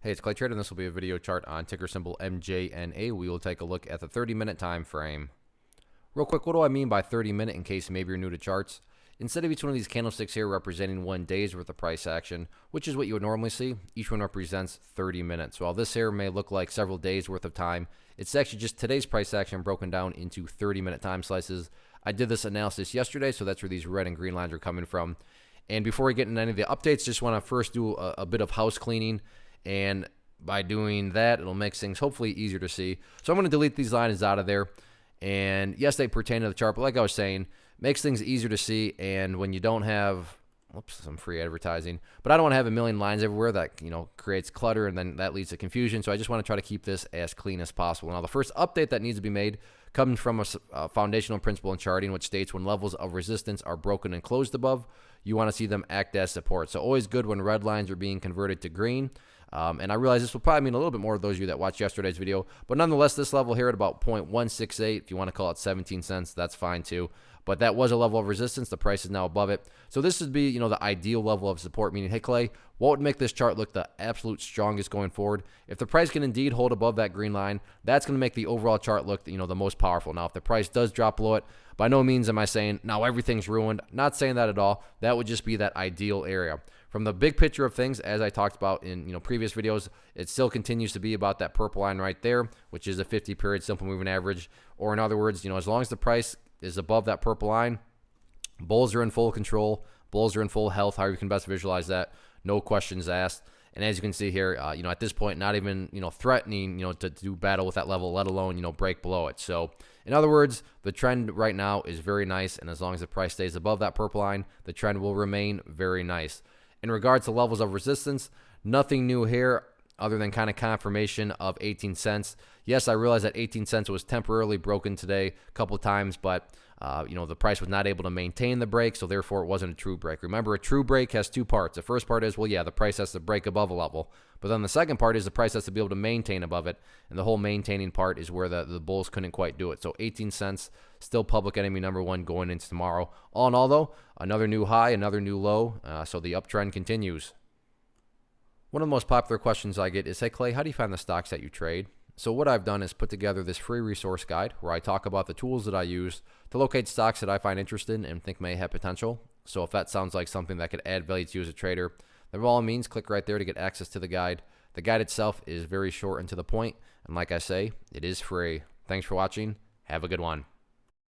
Hey, it's Clay Trader, and this will be a video chart on ticker symbol MJNA. We will take a look at the 30-minute time frame. Real quick, what do I mean by 30-minute in case maybe you're new to charts? Instead of each one of these candlesticks here representing 1 day's worth of price action, which is what you would normally see, each one represents 30 minutes. While this here may look like several days worth of time, it's actually just today's price action broken down into 30-minute time slices. I did this analysis yesterday, so that's where these red and green lines are coming from. And before we get into any of the updates, just want to first do a bit of house cleaning. And by doing that, it'll make things hopefully easier to see. So I'm going to delete these lines out of there. And yes, they pertain to the chart, but like I was saying, makes things easier to see. And when you don't have, some free advertising, but I don't want to have a million lines everywhere that, creates clutter, and then that leads to confusion. So I just want to try to keep this as clean as possible. Now, the first update that needs to be made comes from a foundational principle in charting, which states when levels of resistance are broken and closed above, you want to see them act as support. So always good when red lines are being converted to green. And I realize this will probably mean a little bit more to those of you that watched yesterday's video, but nonetheless, this level here at about 0.168, if you want to call it 17 cents, that's fine too. But that was a level of resistance. The price is now above it. So this would be, the ideal level of support, meaning, hey, Clay, what would make this chart look the absolute strongest going forward? If the price can indeed hold above that green line, that's going to make the overall chart look, the most powerful. Now, if the price does drop below it, by no means am I saying now everything's ruined. Not saying that at all. That would just be that ideal area. From the big picture of things, as I talked about in previous videos, it still continues to be about that purple line right there, which is a 50-period simple moving average. Or in other words, as long as the price is above that purple line, bulls are in full control, bulls are in full health, however you can best visualize that, no questions asked. And as you can see here, at this point, not even, threatening, to do battle with that level, let alone, break below it. So in other words, the trend right now is very nice. And as long as the price stays above that purple line, the trend will remain very nice. In regards to levels of resistance, nothing new here other than kind of confirmation of 18 cents. Yes, I realize that 18 cents was temporarily broken today a couple of times, but the price was not able to maintain the break, so therefore it wasn't a true break. Remember, a true break has two parts. The first part is, well, yeah, the price has to break above a level, but then the second part is the price has to be able to maintain above it, and the whole maintaining part is where the bulls couldn't quite do it. So 18 cents, still public enemy number one going into tomorrow. All in all, though, another new high, another new low, so the uptrend continues. One of the most popular questions I get is, hey, Clay, how do you find the stocks that you trade? So what I've done is put together this free resource guide where I talk about the tools that I use to locate stocks that I find interested and think may have potential. So if that sounds like something that could add value to you as a trader, then by all means, click right there to get access to the guide. The guide itself is very short and to the point, and like I say, it is free. Thanks for watching. Have a good one.